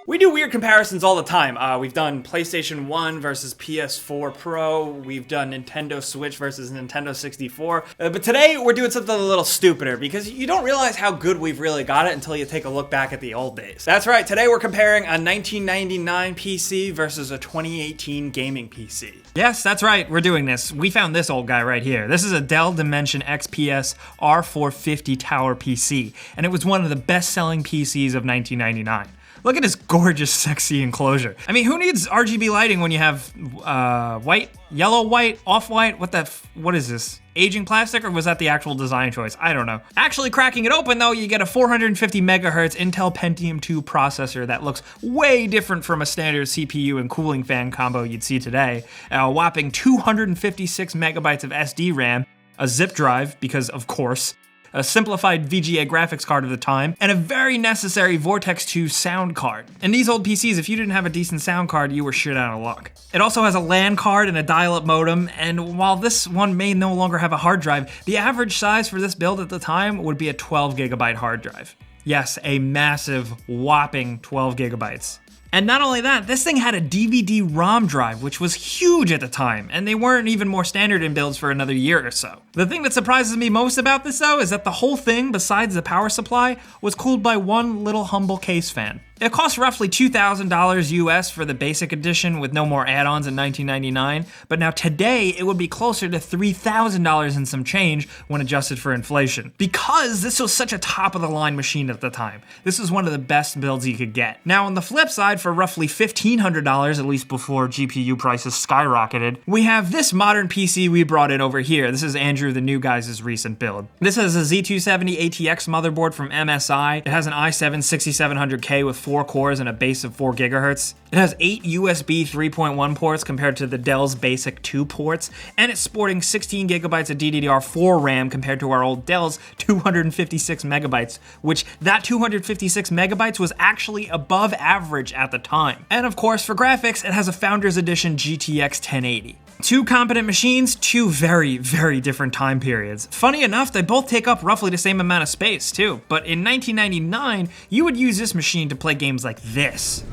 We do weird comparisons all the time. We've done PlayStation 1 versus PS4 Pro. We've done Nintendo Switch versus Nintendo 64. But today we're doing something a little stupider because you don't realize how good we've really got it until you take a look back at the old days. That's right, today we're comparing a 1999 PC versus a 2018 gaming PC. Yes, that's right, we're doing this. We found this old guy right here. This is a Dell Dimension XPS R450 Tower PC, and it was one of the best-selling PCs of 1999. Look at this gorgeous, sexy enclosure. I mean, who needs RGB lighting when you have white, yellow, white, off-white? What is this? Aging plastic, or was that the actual design choice? I don't know. Actually cracking it open though, you get a 450 megahertz Intel Pentium 2 processor that looks way different from a standard CPU and cooling fan combo you'd see today. A whopping 256 megabytes of SD RAM, a zip drive, because of course, a simplified VGA graphics card of the time, and a very necessary Vortex 2 sound card. In these old PCs, if you didn't have a decent sound card, you were shit out of luck. It also has a LAN card and a dial-up modem, and while this one may no longer have a hard drive, the average size for this build at the time would be a 12 gigabyte hard drive. Yes, a massive, whopping 12 gigabytes. And not only that, this thing had a DVD-ROM drive, which was huge at the time, and they weren't even more standard in builds for another year or so. The thing that surprises me most about this though is that the whole thing, besides the power supply, was cooled by one little humble case fan. It cost roughly $2,000 US for the basic edition with no more add-ons in 1999, but now today it would be closer to $3,000 and some change when adjusted for inflation. Because this was such a top-of-the-line machine at the time. This was one of the best builds you could get. Now on the flip side, for roughly $1,500, at least before GPU prices skyrocketed, we have this modern PC we brought in over here. This is Andrew the new guy's recent build. This is a Z270 ATX motherboard from MSI. It has an i7 6700K with 4 cores and a base of 4 gigahertz. It has 8 USB 3.1 ports compared to the Dell's basic 2 ports, and it's sporting 16 gigabytes of DDR4 RAM compared to our old Dell's 256 megabytes, which that 256 megabytes was actually above average at the time. And of course, for graphics, it has a Founders Edition GTX 1080. Two competent machines, two very, very different time periods. Funny enough, they both take up roughly the same amount of space too, but in 1999, you would use this machine to play games like this.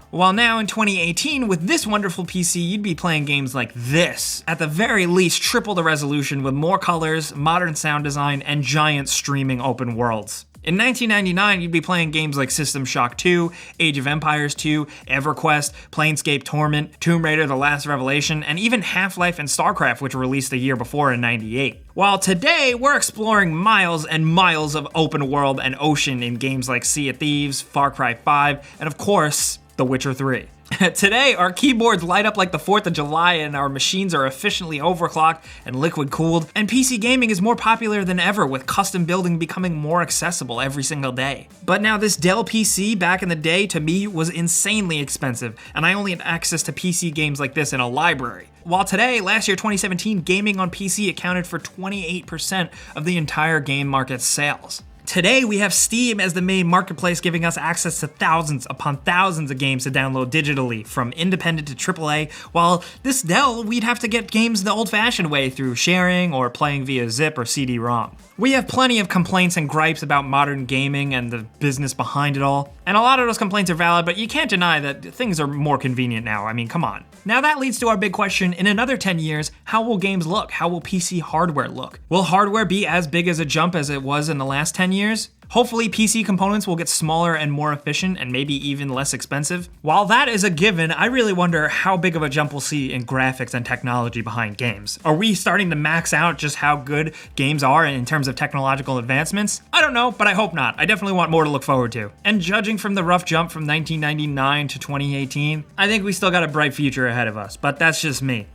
While now in 2018, with this wonderful PC, you'd be playing games like this. At the very least, triple the resolution with more colors, modern sound design, and giant streaming open worlds. In 1999, you'd be playing games like System Shock 2, Age of Empires 2, EverQuest, Planescape Torment, Tomb Raider The Last Revelation, and even Half-Life and StarCraft, which were released the year before in 98. While today, we're exploring miles and miles of open world and ocean in games like Sea of Thieves, Far Cry 5, and of course, The Witcher 3. Today, our keyboards light up like the 4th of July and our machines are efficiently overclocked and liquid cooled, and PC gaming is more popular than ever with custom building becoming more accessible every single day. But now this Dell PC back in the day to me was insanely expensive, and I only had access to PC games like this in a library. While today, last year 2017, gaming on PC accounted for 28% of the entire game market's sales. Today, we have Steam as the main marketplace, giving us access to thousands upon thousands of games to download digitally, from independent to AAA, while this Dell, we'd have to get games the old-fashioned way through sharing or playing via zip or CD-ROM. We have plenty of complaints and gripes about modern gaming and the business behind it all, and a lot of those complaints are valid, but you can't deny that things are more convenient now. I mean, come on. Now that leads to our big question: in another 10 years, how will games look? How will PC hardware look? Will hardware be as big as a jump as it was in the last 10 years? Hopefully PC components will get smaller and more efficient and maybe even less expensive. While that is a given, I really wonder how big of a jump we'll see in graphics and technology behind games. Are we starting to max out just how good games are in terms of technological advancements? I don't know, but I hope not. I definitely want more to look forward to. And judging from the rough jump from 1999 to 2018, I think we still got a bright future ahead of us, but that's just me.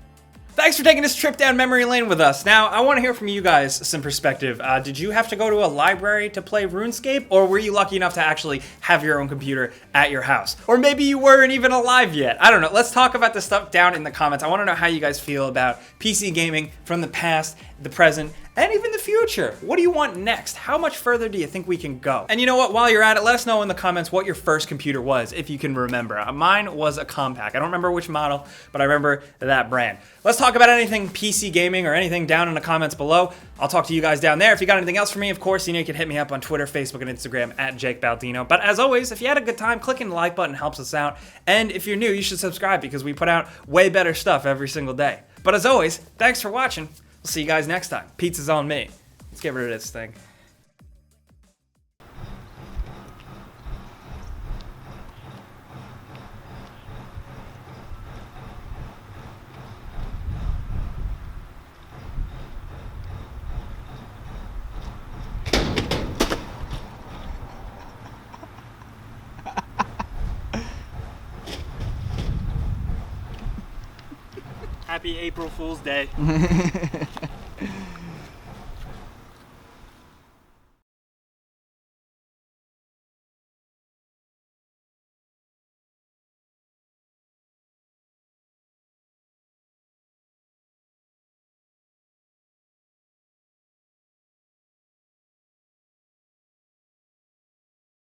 Thanks for taking this trip down memory lane with us. Now, I want to hear from you guys some perspective. Did you have to go to a library to play RuneScape, or were you lucky enough to actually have your own computer at your house? Or maybe you weren't even alive yet. I don't know. Let's talk about this stuff down in the comments. I want to know how you guys feel about PC gaming from the past, the present, and even the future. What do you want next? How much further do you think we can go? And you know what, while you're at it, let us know in the comments what your first computer was, if you can remember. Mine was a Compaq. I don't remember which model, but I remember that brand. Let's talk about anything PC gaming or anything down in the comments below. I'll talk to you guys down there. If you got anything else for me, of course, you know you can hit me up on Twitter, Facebook, and Instagram at Jake Baldino. But as always, if you had a good time, clicking the like button helps us out. And if you're new, you should subscribe because we put out way better stuff every single day. But as always, thanks for watching. We'll see you guys next time. Pizza's on me. Let's get rid of this thing. Happy April Fool's Day.